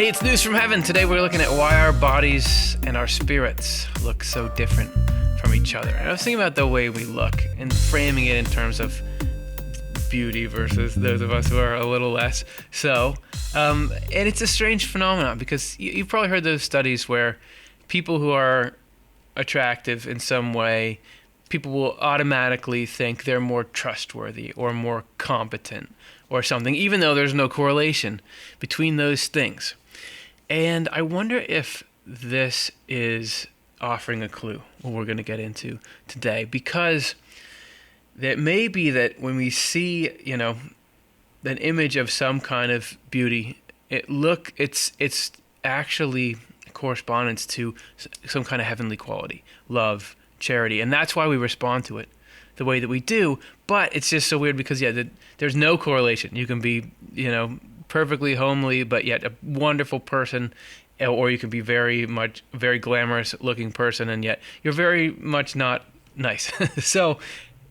Hey, it's News from Heaven. Today we're looking at why our bodies and our spirits look so different from each other. And I was thinking about the way we look and framing it in terms of beauty versus those of us who are a little less so. And it's a strange phenomenon because you've probably heard those studies where people who are attractive in some way, people will automatically think they're more trustworthy or more competent or something, even though there's no correlation between those things. And I wonder if this is offering a clue, what we're going to get into today, because it may be that when we see, an image of some kind of beauty, it's actually correspondence to some kind of heavenly quality, love, charity, and that's why we respond to it the way that we do. But it's just so weird because there's no correlation. You can be perfectly homely but yet a wonderful person, or you can be very glamorous looking person and yet you're very much not nice. So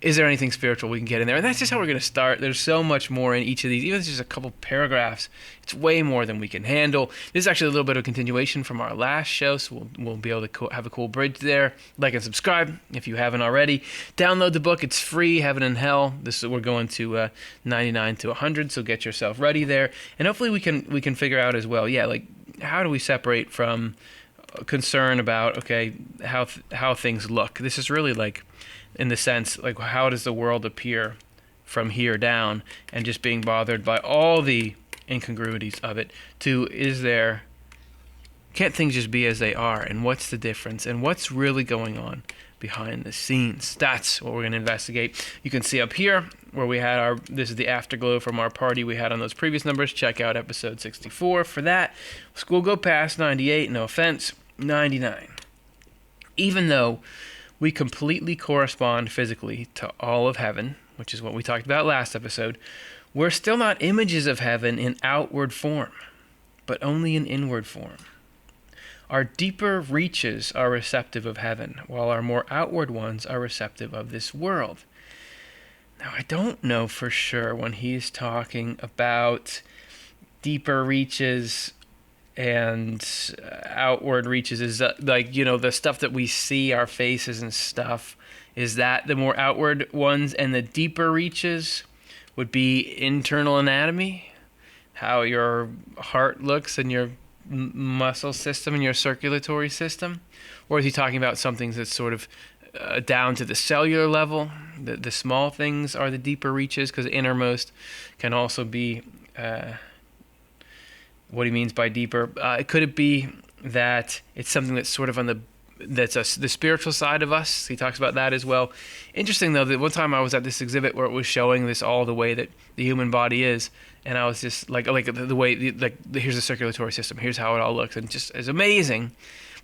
is there anything spiritual we can get in there? And that's just how we're going to start. There's so much more in each of these. Even if it's just a couple paragraphs, it's way more than we can handle. This is actually a little bit of a continuation from our last show, so we'll be able to have a cool bridge there. Like and subscribe if you haven't already. Download the book. It's free, Heaven and Hell. We're going to 99 to 100, so get yourself ready there. And hopefully we can figure out as well, how do we separate from concern about, how things look. This is really in the sense, how does the world appear from here down, and just being bothered by all the incongruities of it, to can't things just be as they are, and what's the difference, and what's really going on behind the scenes? That's what we're going to investigate. You can see up here where we had this is the afterglow from our party we had on those previous numbers. Check out episode 64 for that. We'll go past 98, no offense, 99. Even though we completely correspond physically to all of heaven, which is what we talked about last episode, we're still not images of heaven in outward form, but only in inward form. Our deeper reaches are receptive of heaven, while our more outward ones are receptive of this world. Now, I don't know for sure when he's talking about deeper reaches and outward reaches, is the stuff that we see, our faces and stuff, is that the more outward ones, and the deeper reaches would be internal anatomy, how your heart looks and your muscle system and your circulatory system? Or is he talking about something that's sort of down to the cellular level? The small things are the deeper reaches, because innermost can also be what he means by deeper. Could it be that it's something that's sort of the spiritual side of us? He talks about that as well. Interesting though, that one time I was at this exhibit where it was showing this all the way that the human body is, and I was just the way here's the circulatory system, here's how it all looks, and just it's amazing.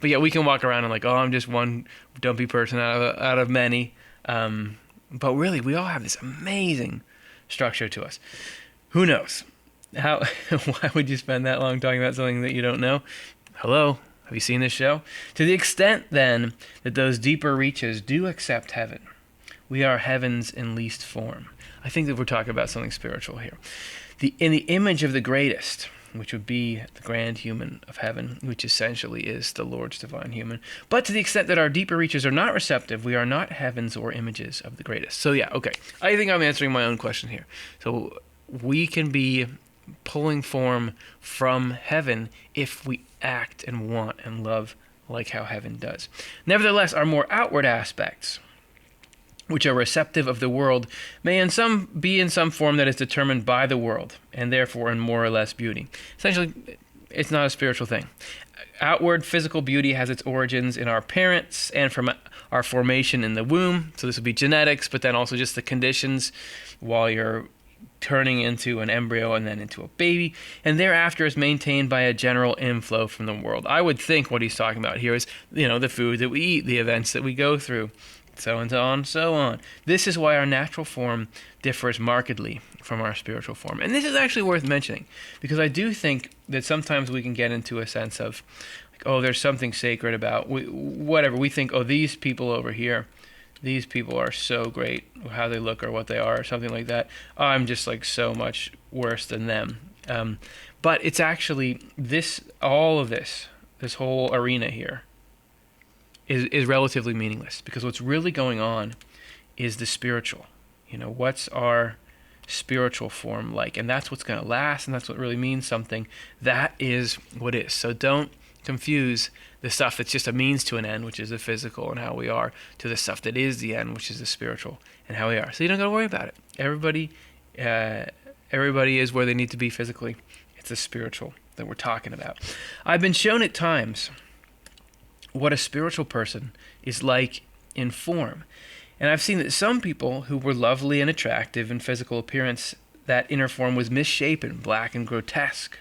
But yeah, we can walk around and I'm just one dumpy person out of many. But really, we all have this amazing structure to us. Who knows? Why would you spend that long talking about something that you don't know? Hello? Have you seen this show? To the extent, then, that those deeper reaches do accept heaven, we are heaven's in least form. I think that we're talking about something spiritual here. In the image of the greatest, which would be the grand human of heaven, which essentially is the Lord's divine human. But to the extent that our deeper reaches are not receptive, we are not heavens or images of the greatest. So I think I'm answering my own question here. So we can be pulling form from heaven if we act and want and love like how heaven does. Nevertheless, our more outward aspects, which are receptive of the world, may be in some form that is determined by the world, and therefore in more or less beauty. Essentially, it's not a spiritual thing. Outward physical beauty has its origins in our parents and from our formation in the womb. So this would be genetics, but then also just the conditions while you're turning into an embryo and then into a baby, and thereafter is maintained by a general inflow from the world. I would think what he's talking about here is, the food that we eat, the events that we go through, so and so on, so on. This is why our natural form differs markedly from our spiritual form. And this is actually worth mentioning, because I do think that sometimes we can get into a sense of, there's something sacred about whatever. We think, these people over here, these people are so great, how they look or what they are, or something like that. I'm just so much worse than them. But it's actually all of this whole arena here is relatively meaningless, because what's really going on is the spiritual. What's our spiritual form like? And that's what's going to last, and that's what really means something. That is what is. So don't confuse the stuff that's just a means to an end, which is the physical and how we are, to the stuff that is the end, which is the spiritual and how we are. So you don't got to worry about it. Everybody is where they need to be physically. It's the spiritual that we're talking about. I've been shown at times what a spiritual person is like in form. And I've seen that some people who were lovely and attractive in physical appearance, that inner form was misshapen, black, and grotesque,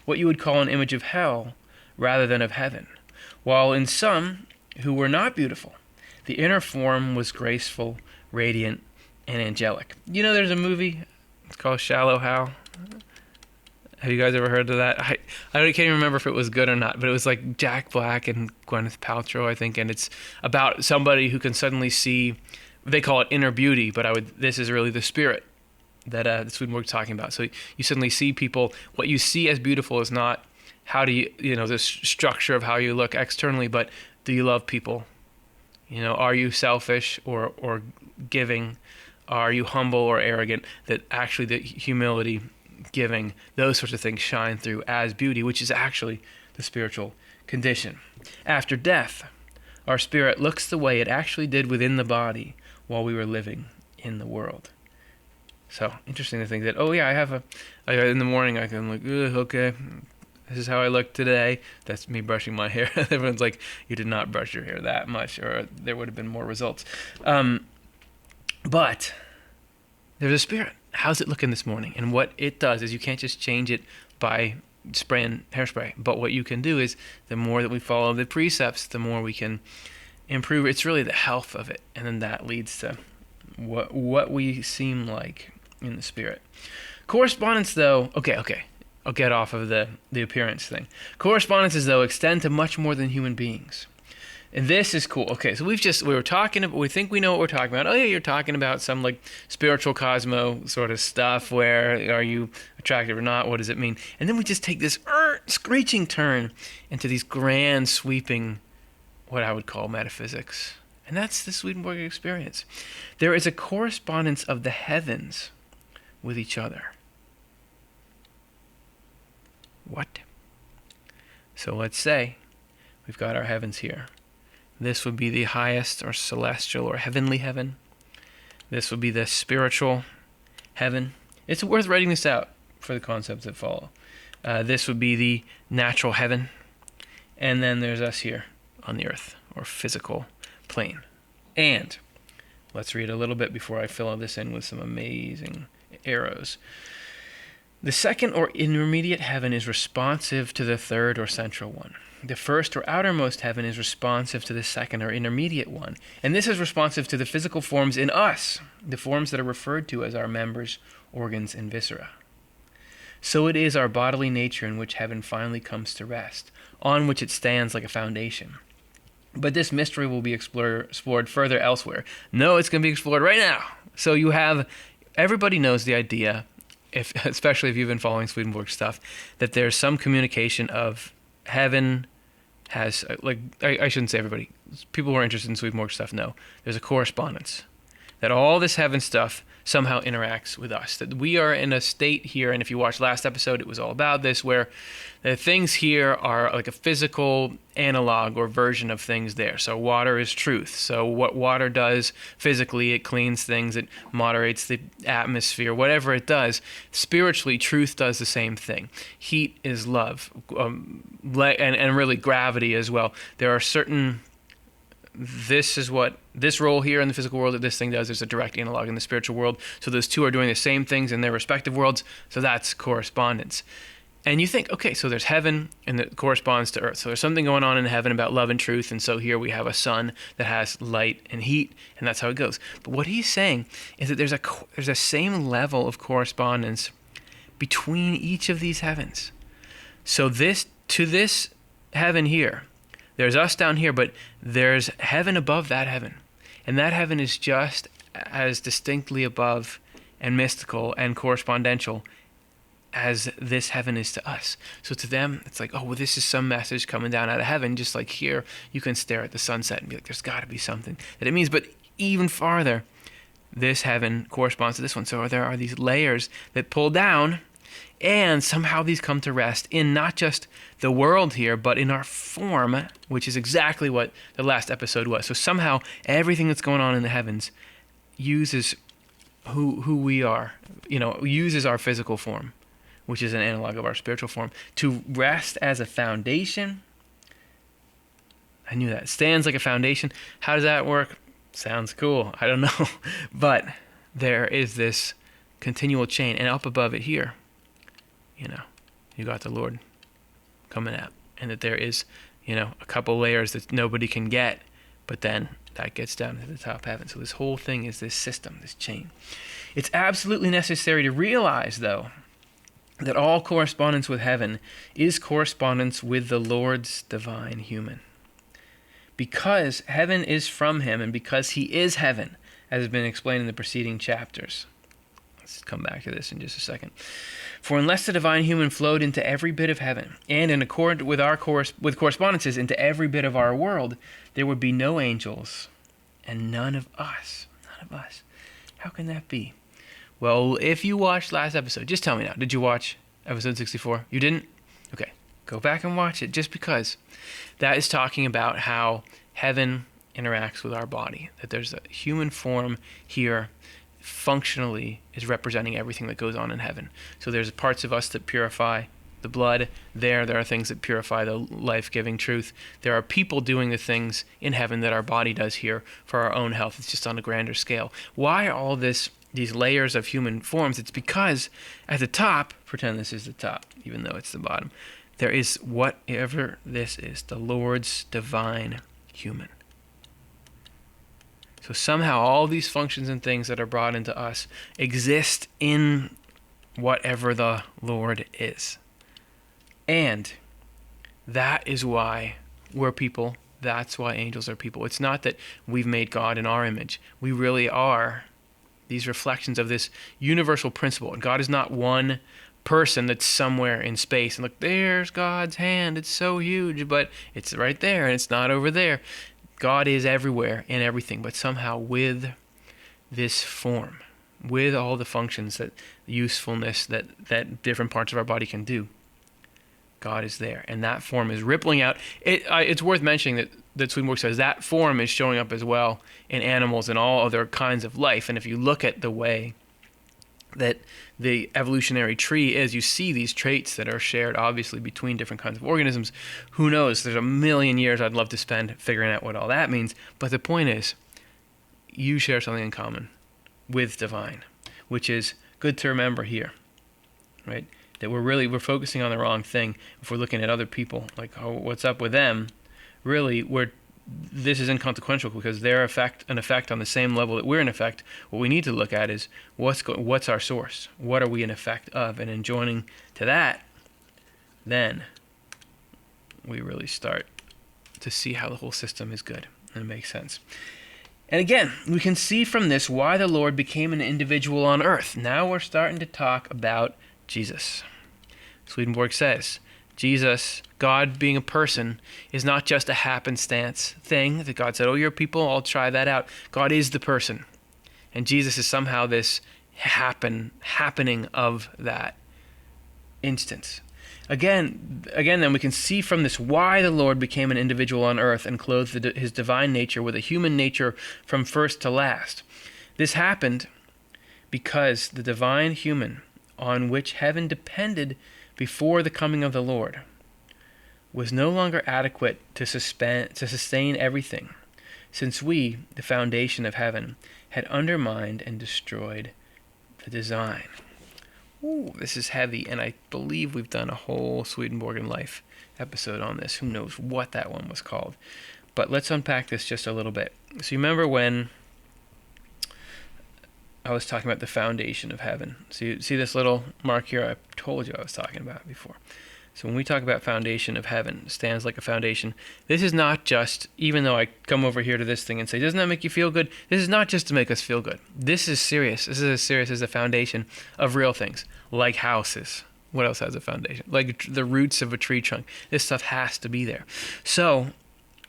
what you would call an image of hell rather than of heaven. While in some who were not beautiful, the inner form was graceful, radiant, and angelic. There's a movie, it's called Shallow Hal. Have you guys ever heard of that? I can't even remember if it was good or not, but it was like Jack Black and Gwyneth Paltrow, I think, and it's about somebody who can suddenly see, they call it inner beauty, but this is really the spirit that Swedenborg's talking about. So you suddenly see people, what you see as beautiful is not how do you, the structure of how you look externally, but do you love people? Are you selfish or giving? Are you humble or arrogant? That actually the humility, giving, those sorts of things shine through as beauty, which is actually the spiritual condition. After death, our spirit looks the way it actually did within the body while we were living in the world. So interesting to think that, in the morning I can okay, this is how I look today. That's me brushing my hair. Everyone's like, you did not brush your hair that much, or there would have been more results. But there's a spirit. How's it looking this morning? And what it does is you can't just change it by spraying hairspray. But what you can do is the more that we follow the precepts, the more we can improve. It's really the health of it. And then that leads to what we seem like in the spirit. Correspondence, though, okay. I'll get off of the appearance thing. Correspondences, though, extend to much more than human beings. And this is cool. Okay, so we were talking about, we think we know what we're talking about. Oh yeah, you're talking about some like spiritual cosmo sort of stuff. Where are you attractive or not? What does it mean? And then we just take this screeching turn into these grand sweeping, what I would call metaphysics. And that's the Swedenborg experience. There is a correspondence of the heavens with each other. What? So let's say we've got our heavens here. This would be the highest or celestial or heavenly heaven. This would be the spiritual heaven. It's worth writing this out for the concepts that follow. This would be the natural heaven. And then there's us here on the earth, or physical plane. And let's read a little bit before I fill this in with some amazing arrows. The second or intermediate heaven is responsive to the third or central one. The first or outermost heaven is responsive to the second or intermediate one. And this is responsive to the physical forms in us, the forms that are referred to as our members, organs, and viscera. So it is our bodily nature in which heaven finally comes to rest, on which it stands like a foundation. But this mystery will be explored further elsewhere. No, it's going to be explored right now. So everybody knows the idea, especially if you've been following Swedenborg stuff, that there's some communication of heaven has, I shouldn't say everybody, people who are interested in Swedenborg stuff know, there's a correspondence, that all this heaven stuff somehow interacts with us, that we are in a state here, and if you watched last episode, it was all about this, where the things here are like a physical analog or version of things there. So water is truth. So what water does physically, it cleans things, it moderates the atmosphere, whatever it does. Spiritually, truth does the same thing. Heat is love, and really gravity as well. There are certain, this is what, this role here in the physical world that this thing does, there's a direct analog in the spiritual world. So those two are doing the same things in their respective worlds. So that's correspondence. And you think, okay, so there's heaven and that corresponds to earth. So there's something going on in heaven about love and truth. And so here we have a sun that has light and heat, and that's how it goes. But what he's saying is that there's a same level of correspondence between each of these heavens. So to this heaven here, there's us down here, but there's heaven above that heaven. And that heaven is just as distinctly above and mystical and correspondential as this heaven is to us. So to them, it's like, oh, well, this is some message coming down out of heaven. Just like here, you can stare at the sunset and be like, there's got to be something that it means. But even farther, this heaven corresponds to this one. So there are these layers that pull down, and somehow these come to rest in not just the world here, but in our form, which is exactly what the last episode was. So somehow everything that's going on in the heavens uses who we are, uses our physical form, which is an analog of our spiritual form, to rest as a foundation. I knew that. Stands like a foundation. How does that work? Sounds cool. I don't know. But there is this continual chain. And up above it here, you got the Lord coming out. And that there is, a couple layers that nobody can get. But then that gets down to the top heaven. So this whole thing is this system, this chain. It's absolutely necessary to realize, though, that all correspondence with heaven is correspondence with the Lord's divine human. Because heaven is from him, and because he is heaven, as has been explained in the preceding chapters. Let's come back to this in just a second. For unless the divine human flowed into every bit of heaven, and in accord with our correspondences into every bit of our world, there would be no angels and none of us. None of us. How can that be? Well, if you watched last episode, just tell me now. Did you watch episode 64? You didn't? Okay. Go back and watch it, just because that is talking about how heaven interacts with our body. That there's a human form here functionally is representing everything that goes on in heaven. So there's parts of us that purify the blood. There are things that purify the life-giving truth. There are people doing the things in heaven that our body does here for our own health. It's just on a grander scale. Why all these layers of human forms? It's because at the top, pretend this is the top, even though it's the bottom, there is whatever this is, the Lord's divine human. So somehow all these functions and things that are brought into us exist in whatever the Lord is. And that is why we're people. That's why angels are people. It's not that we've made God in our image. We really are these reflections of this universal principle. And God is not one person that's somewhere in space. And look, there's God's hand. It's so huge, but it's right there and it's not over there. God is everywhere and everything, but somehow with this form, with all the functions, that usefulness that different parts of our body can do, God is there. And that form is rippling out. It's worth mentioning that Swedenborg says that form is showing up as well in animals and all other kinds of life. And if you look at the way that the evolutionary tree is, you see these traits that are shared obviously between different kinds of organisms. Who knows? There's a million years I'd love to spend figuring out what all that means. But the point is, you share something in common with divine, which is good to remember here, right? That we're focusing on the wrong thing if we're looking at other people, like, oh, what's up with them? Really, this is inconsequential because they're an effect on the same level that we're in effect. What we need to look at is what's our source? What are we in effect of? And in joining to that, then we really start to see how the whole system is good and it makes sense. And again, we can see from this why the Lord became an individual on earth. Now we're starting to talk about Jesus. Swedenborg says, Jesus, God being a person, is not just a happenstance thing that God said, oh, you're people, I'll try that out. God is the person. And Jesus is somehow this happening of that instance. Again, then we can see from this why the Lord became an individual on earth and clothed his divine nature with a human nature from first to last. This happened because the divine human on which heaven depended before the coming of the Lord was no longer adequate to sustain everything, since we, the foundation of heaven, had undermined and destroyed the design. Ooh, this is heavy, and I believe we've done a whole Swedenborgian life episode on this. Who knows what that one was called? But let's unpack this just a little bit. So you remember when I was talking about the foundation of heaven. So you see this little mark here I told you I was talking about before. So when we talk about foundation of heaven, stands like a foundation, this is not just, even though I come over here to this thing and say, doesn't that make you feel good? This is not just to make us feel good. This is serious. This is as serious as the foundation of real things, like houses, What else has a foundation? Like the roots of a tree trunk. This stuff has to be there. So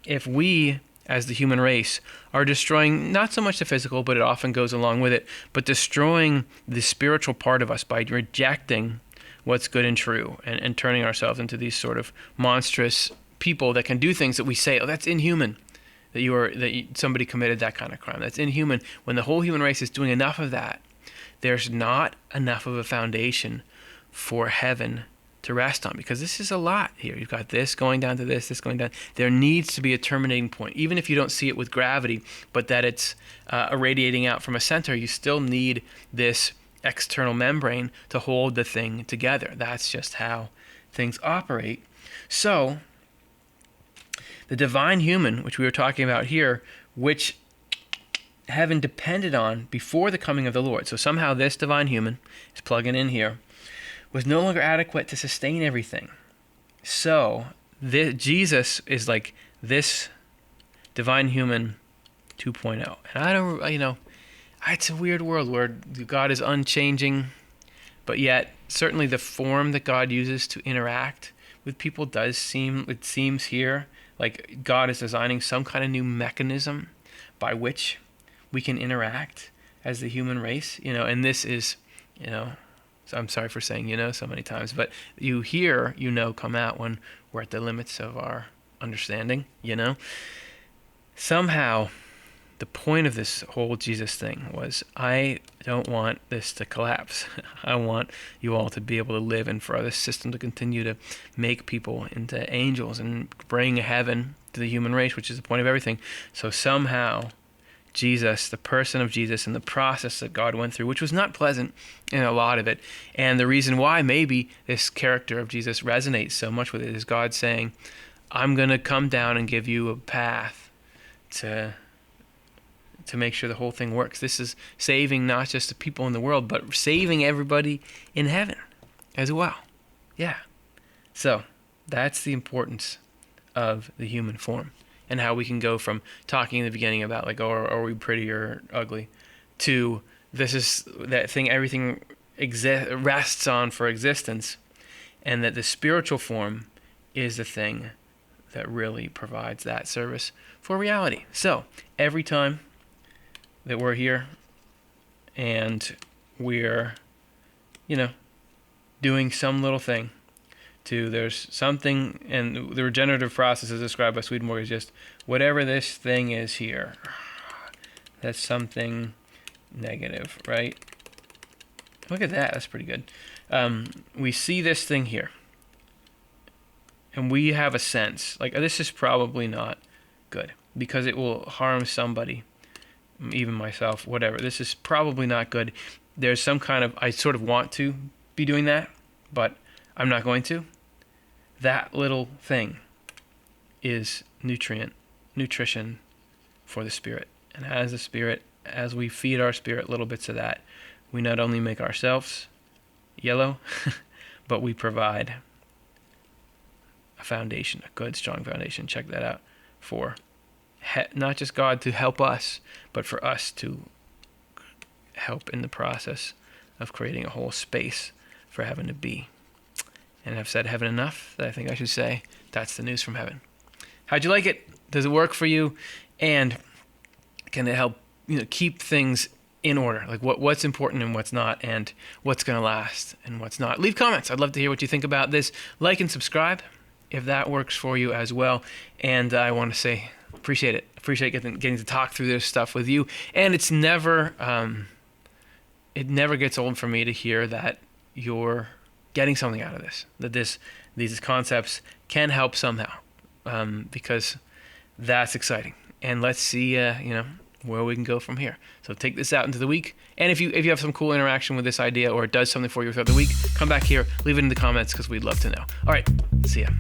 if we, as the human race, are destroying not so much the physical, but it often goes along with it, but destroying the spiritual part of us by rejecting what's good and true and turning ourselves into these sort of monstrous people that can do things that we say, oh, that's inhuman, somebody committed that kind of crime. That's inhuman. When the whole human race is doing enough of that, there's not enough of a foundation for heaven to rest on, because this is a lot here. You've got this going down to this going down. There needs to be a terminating point, even if you don't see it with gravity, but that it's irradiating out from a center. You still need this external membrane to hold the thing together. That's just how things operate. So the divine human, which we were talking about here, which heaven depended on before the coming of the Lord. So somehow this divine human is plugging in here, was no longer adequate to sustain everything. So Jesus is like this divine human 2.0. And I don't, it's a weird world where God is unchanging, but yet certainly the form that God uses to interact with people seems here like God is designing some kind of new mechanism by which we can interact as the human race, and this is, so I'm sorry for saying, so many times, but you hear, come out when we're at the limits of our understanding, Somehow, the point of this whole Jesus thing was, I don't want this to collapse. I want you all to be able to live and for this system to continue to make people into angels and bring heaven to the human race, which is the point of everything. So somehow, Jesus, the person of Jesus, and the process that God went through, which was not pleasant in a lot of it, and the reason why maybe this character of Jesus resonates so much with it is God saying, I'm going to come down and give you a path to make sure the whole thing works. This is saving not just the people in the world, but saving everybody in heaven as well. Yeah. So that's the importance of the human form, and how we can go from talking in the beginning about like, oh, are we pretty or ugly, to this is that thing everything rests on for existence, and that the spiritual form is the thing that really provides that service for reality. So every time that we're here and we're, doing some little thing there's something, and the regenerative process as described by Swedenborg is just whatever this thing is here, that's something negative, right? Look at that, that's pretty good. We see this thing here, and we have a sense, like, this is probably not good, because it will harm somebody, even myself, whatever. This is probably not good. There's some kind of, I sort of want to be doing that, but I'm not going to. That little thing is nutrition for the spirit. And as we feed our spirit little bits of that, we not only make ourselves yellow, but we provide a foundation, a good, strong foundation. Check that out. For not just God to help us, but for us to help in the process of creating a whole space for heaven to be. And I've said heaven enough that I think I should say that's the news from heaven. How'd you like it? Does it work for you? And can it help keep things in order? Like what's important and what's not, and what's going to last and what's not. Leave comments. I'd love to hear what you think about this. Like and subscribe if that works for you as well. And I want to say appreciate it. Appreciate getting to talk through this stuff with you. And it's never it never gets old for me to hear that you're getting something out of this, that these concepts can help somehow, because that's exciting. And let's see, where we can go from here. So take this out into the week. And if you have some cool interaction with this idea, or it does something for you throughout the week, come back here, leave it in the comments, because we'd love to know. All right, see ya.